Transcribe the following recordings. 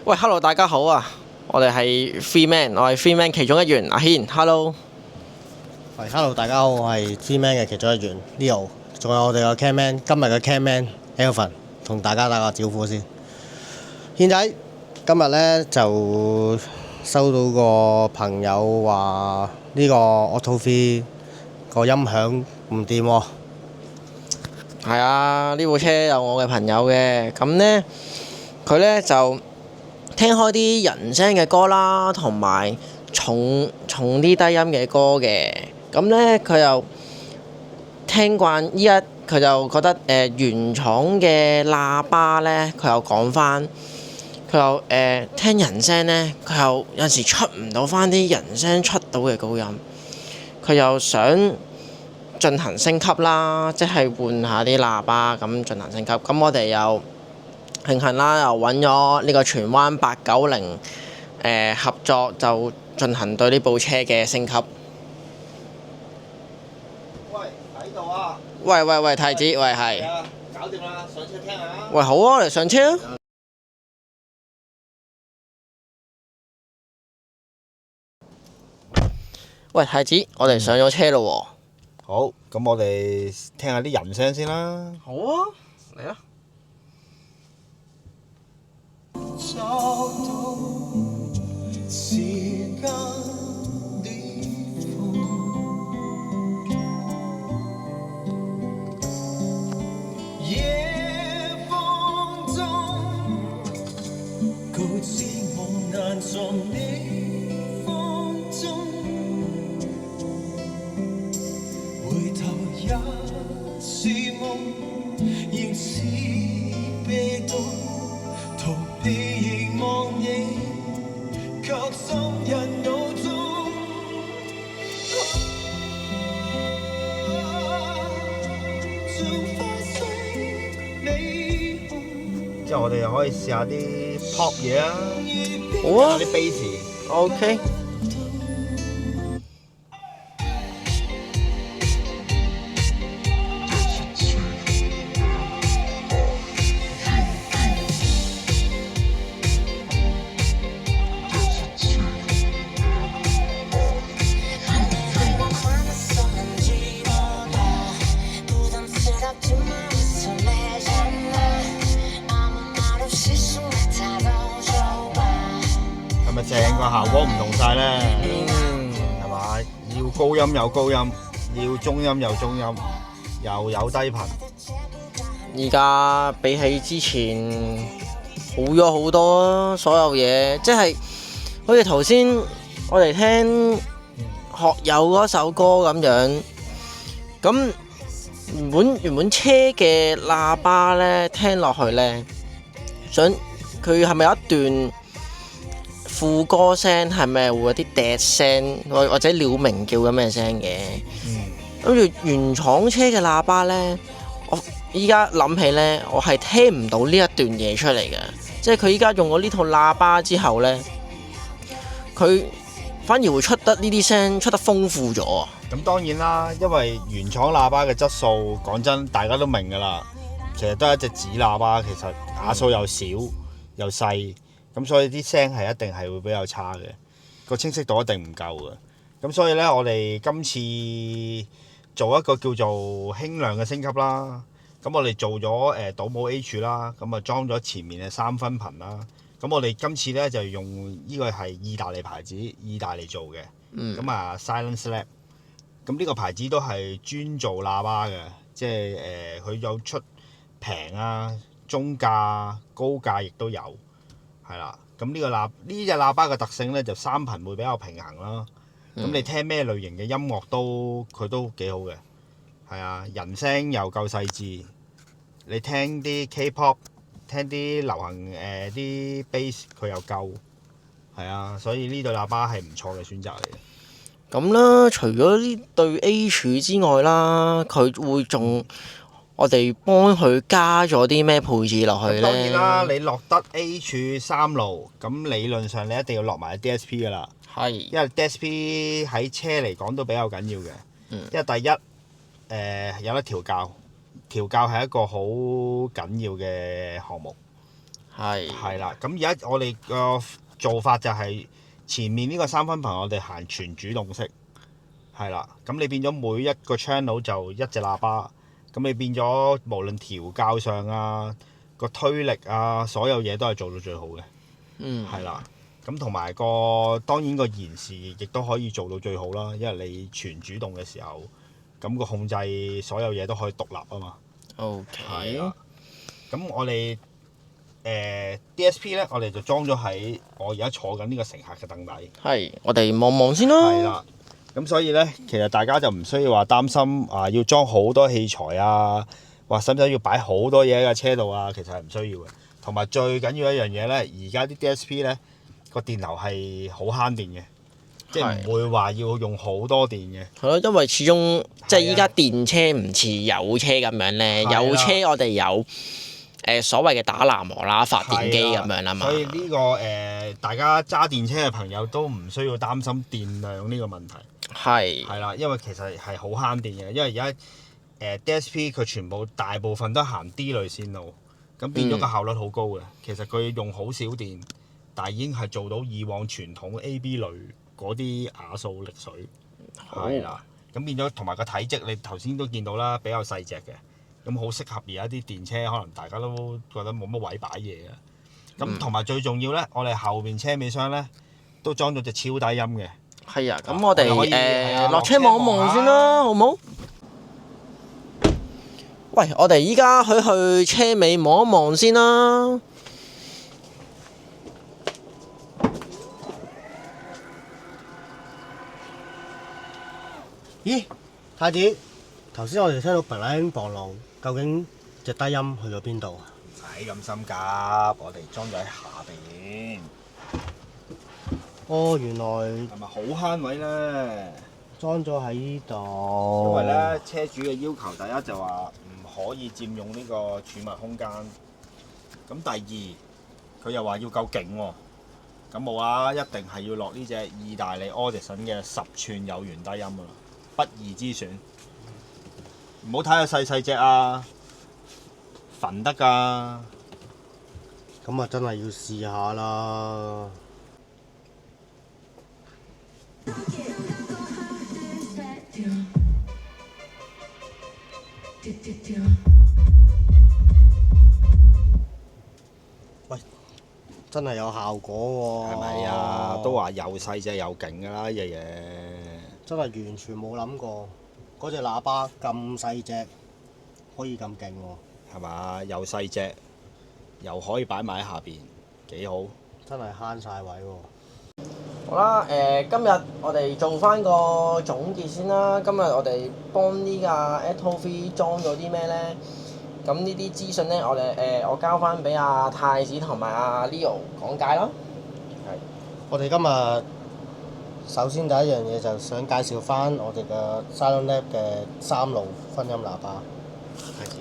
喂，hello，大家好啊！我哋係 Free Man，我係 Free Man 其中一員阿軒，hello。係，hello，大家好，我係 G-Man 嘅其中一員 Leo，仲有我哋個 Camman，今日嘅 Camman Alvin，同大家打個招呼先。軒仔，今日呢就收到個朋友話呢個 Auto3 個音響唔掂喎。係啊，呢部車有我嘅朋友嘅，咁呢，佢呢就聽開啲人聲嘅歌啦，同埋重啲低音嘅歌嘅。咁呢，佢又聽慣依家，佢就覺得原廠嘅喇叭呢，佢又講翻，佢又聽人聲呢，佢又有陣時出唔到翻啲人聲出到嘅高音，佢又想進行升級啦，即係換下啲喇叭咁進行升級。咁我哋又慶幸啦，又揾咗呢個荃灣890合作，就進行對呢部車嘅升級。喂，喺度啊！喂，太子，喂係。搞掂啦，上車聽下。喂，好啊，嚟上車啊！喂，太子，我哋上咗車咯喎。好，咁我哋聽下啲人聲先啦。好啊，嚟啊！找到時間裂縫，夜風中告知我難從你風中回頭也是夢，仍是被動。逃避凝望你，卻深入腦中。之後我哋又可以試下啲 pop 嘢啊，好啊啲 bass。OK。係咪成個效果唔同晒呢？係嘛？要高音有高音，要中音有中音，又有低頻。而家比起之前好咗好多，所有嘢即係好似頭先我哋聽學友嗰首歌咁樣。咁原本車嘅喇叭呢，聽落去呢，佢係咪有一段副歌聲，係咪會有啲笛聲或者鳥鳴叫咁嘅聲嘅？跟住原廠車嘅喇叭呢，我依家諗起呢，我係聽唔到呢一段嘢出嚟嘅。即係佢依家用咗呢套喇叭之後呢，佢反而會出得呢啲聲出得豐富咗。咁當然啦，因為原廠喇叭嘅質素，講真，大家都明㗎啦。其實都係一隻紙喇叭，其實瓦數又少又細，咁所以啲聲係一定係會比較差嘅，個清晰度一定唔夠嘅。咁所以呢，我哋今次做一個叫做輕量嘅升級啦。咁我哋做咗倒模 H 啦，咁啊裝咗前面嘅3分頻啦。咁我哋今次呢，就用呢個係意大利牌子，意大利做嘅。咁啊 Silence Lab。咁呢個牌子都係專做喇叭嘅，即係佢有出平啊、中價、高價亦都有，係啦。咁呢隻喇叭嘅特性呢，就3頻會比較平衡啦。咁你聽咩類型嘅音樂佢都幾好嘅，係啊，人聲又夠細緻。你聽啲 K-pop， 聽啲流行啲 bass 佢又夠，係啊，所以呢對喇叭係唔錯嘅選擇嚟嘅。咁啦，除咗呢對 H 之外啦，佢會仲我哋幫佢加咗啲咩配置落去呢？當然啦，你落得 H3 路，咁理論上你一定要落埋 DSP 㗎啦。係。因為 DSP 喺車嚟講都比較緊要嘅。因為第一，有得調校係一個好緊要嘅項目。係啦，咁而家我哋個做法就係前面呢個3分頻我哋行全主動式，係啦，咁你變咗每一個 channel 就一隻喇叭，咁你變咗無論調校上啊個推力啊所有嘢都係做到最好嘅，係啦，咁同埋當然個延時亦都可以做到最好啦，因為你全主動嘅時候，咁個控制所有嘢都可以獨立啊嘛。OK。係啦，咁我哋DSP 咧，我哋就裝咗喺我而家坐緊呢個乘客嘅凳底。係，我哋望望先啦。係啦，咁所以咧，其實大家就唔需要話擔心要裝好多器材啊，話使唔使要擺好多嘢喺架車度啊？其實係唔需要嘅。同埋最緊要一樣嘢咧，而家啲 DSP 咧個電流係好慳電嘅，即係唔會話要用好多電嘅。係咯，因為始終即係依家電車唔似油車咁樣咧，油車我哋有所謂嘅打藍磨啦、發電機咁樣啦嘛。所以呢個大家揸電車嘅朋友都唔需要擔心電量呢個問題。係啦，因為其實係好慳電嘅，因為而家DSP 佢全部大部分都行 D 類線路，咁變咗個效率好高嘅。其實佢用好少電，但係已經係做到以往傳統 AB 類嗰啲亞數力水。係啦，咁變咗同埋個體積，你頭先都見到啦，比較細隻嘅。咁好適合而家啲電車，可能大家都覺得冇乜位擺嘢啊。咁同埋最重要咧，我哋後邊車尾箱咧都裝咗隻超低音嘅。係啊，咁我哋落車望一望先啦，好唔好？喂，我哋依家去車尾望一望先啦。咦，太子，頭先我哋聽到砰啷砰啷，究竟隻低音去咗邊度啊？唔使咁心急，我哋裝咗喺下邊。哦，原來係咪好慳位咧？裝咗喺呢度。因為咧，車主嘅要求，第一就話唔可以佔用呢個儲物空間。咁第二，佢又話要夠勁喎。咁冇啊，一定係要落呢隻意大利 Audison 嘅10寸有源低音啊，不二之選。唔好睇佢細細隻啊，焚得㗎。咁啊，真係要試下啦。喂，真係有效果喎！係咪啊？都話又細隻又勁㗎啦，呢隻嘢。真係完全冇諗過，嗰隻喇叭咁細隻，可以咁勁喎！係嘛？又細隻，又可以擺埋喺下邊，幾好。真係慳晒位喎！好啦，今日我哋做翻個總結先啦。今日我哋幫呢架 Atto3裝咗啲咩咧？咁呢啲資訊咧，我交翻俾阿太子同埋阿 Leo 講解咯。係。我哋今日首先第一樣嘢就想介紹翻我哋嘅 SilentLab 嘅3路分音喇叭。太子。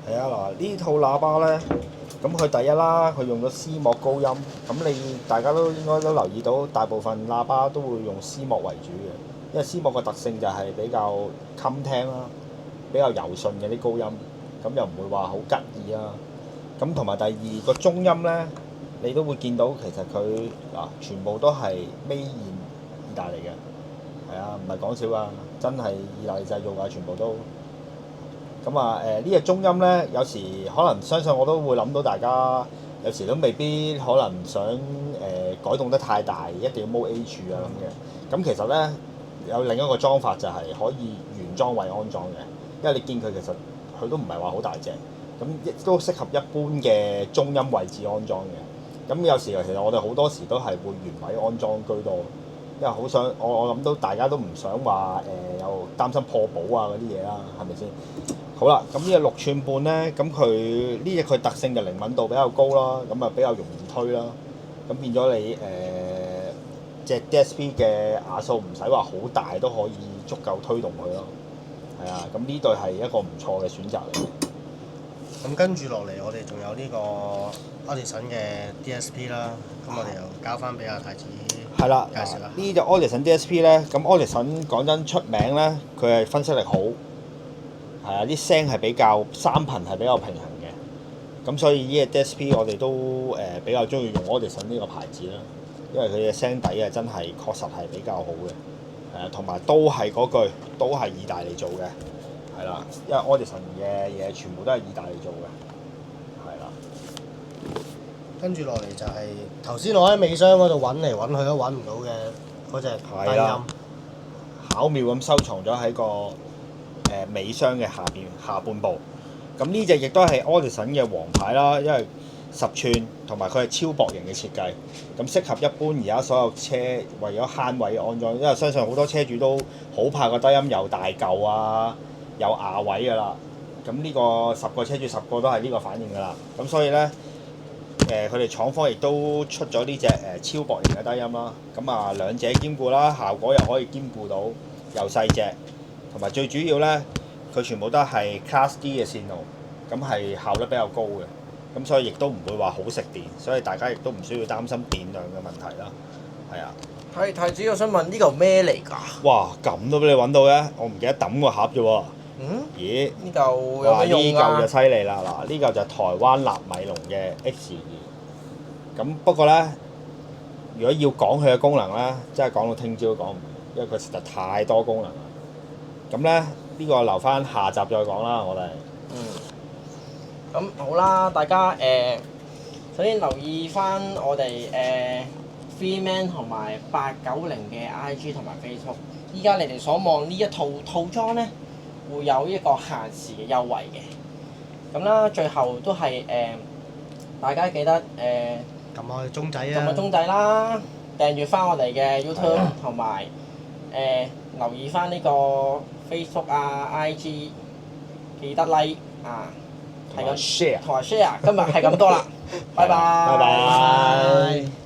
係啊，嗱呢套喇叭咧，咁佢第一啦，佢用咗絲膜高音，咁你大家都應該都留意到，大部分喇叭都會用絲膜為主嘅，因為絲膜嘅特性就係比較襟聽啦，比較柔順嘅啲高音，咁又唔會話好吉耳啦。咁同埋第二個中音咧，你都會見到其實佢嗱全部都係 made in 意大利嘅，係啊，唔係講笑啊，真係意大利製造㗎，全部都。咁啊呢隻中音咧，有時可能相信我都會諗到大家有時都未必可能想改動得太大，一定要 Mode H 啊咁嘅。咁其實咧有另一個裝法就係可以原裝位安裝嘅，因為你見佢其實佢都唔係話好大隻，咁亦都適合一般嘅中音位置安裝嘅。咁有時其實我哋好多時都係會原位安裝居多，因為好想我諗到大家都唔想話又擔心破保啊嗰啲嘢啦，係咪先？好啦，咁呢隻6寸半咧，咁佢呢隻佢特性就靈敏度比較高啦，咁啊比較容易推啦，咁變咗你隻 DSP 嘅瓦數唔使話好大都可以足夠推動佢咯，係啊，咁呢對係一個唔錯嘅選擇嚟嘅。咁跟住落嚟，我哋仲有呢個 Audison 嘅 DSP 啦，咁我哋又交翻俾阿太子係啦，介紹啦。呢隻 Audison DSP 咧，咁 Audison 講真出名咧，佢係分析力好。係啊，啲聲係比較3頻係比較平衡嘅，咁所以呢個 DSP 我哋都比較中意用 Audison 呢個牌子啦，因為佢嘅聲底真係確實係比較好嘅，同埋都係嗰句，都係意大利做嘅，係啦，因為 Audison 嘅嘢全部都係意大利做嘅，係啦。跟住落嚟就係頭先我喺尾箱嗰度揾嚟揾去都揾唔到嘅嗰隻低係啦音，巧妙咁收藏咗喺個尾箱嘅下半部。咁呢只亦都係 Audison 嘅王牌啦，因為10寸同埋佢係超薄型嘅設計，咁適合一般而家所有車為咗慳位安裝，因為相信好多車主都好怕個低音又大嚿啊，有瓦位㗎啦。咁呢個10個車主10個都係呢個反應㗎啦。咁所以呢，佢哋廠方亦都出咗呢隻超薄型嘅低音啦。咁啊兩者兼顧啦，效果又可以兼顧到又細隻，同埋最主要呢，佢全部都係 Class D 嘅線路，咁係效率比較高嘅。咁所以亦都唔會話好食電，所以大家亦都唔需要擔心電量嘅問題啦。係啊，太子，我想問呢嚿咩嚟㗎？哇！咁都俾你揾到嘅，我唔記得抌個盒啫喎。嗯？咦？呢嚿有哇！呢咩用嚿就㗎？犀利啦！嗱，呢嚿就係台灣納米龍嘅 X2。咁不過呢，如果要講佢嘅功能呢，真係講到聽朝都講唔完，因為佢實在太多功能啦。咁呢，呢個留翻下集再講啦，我哋。咁好啦，大家首先留意翻我哋Freeman 同埋890嘅 IG 同埋 Facebook。依家你哋所望呢一套套裝咧，會有一個限時嘅優惠嘅。咁啦，最後都係大家記得撳下個鐘仔啊！撳個鐘仔啦，訂閱翻我哋嘅 YouTube 同埋留意翻呢個 Facebook 啊 IG，記得 like 啊！係咁 share 同埋 share，今日係咁多啦，拜拜。拜拜。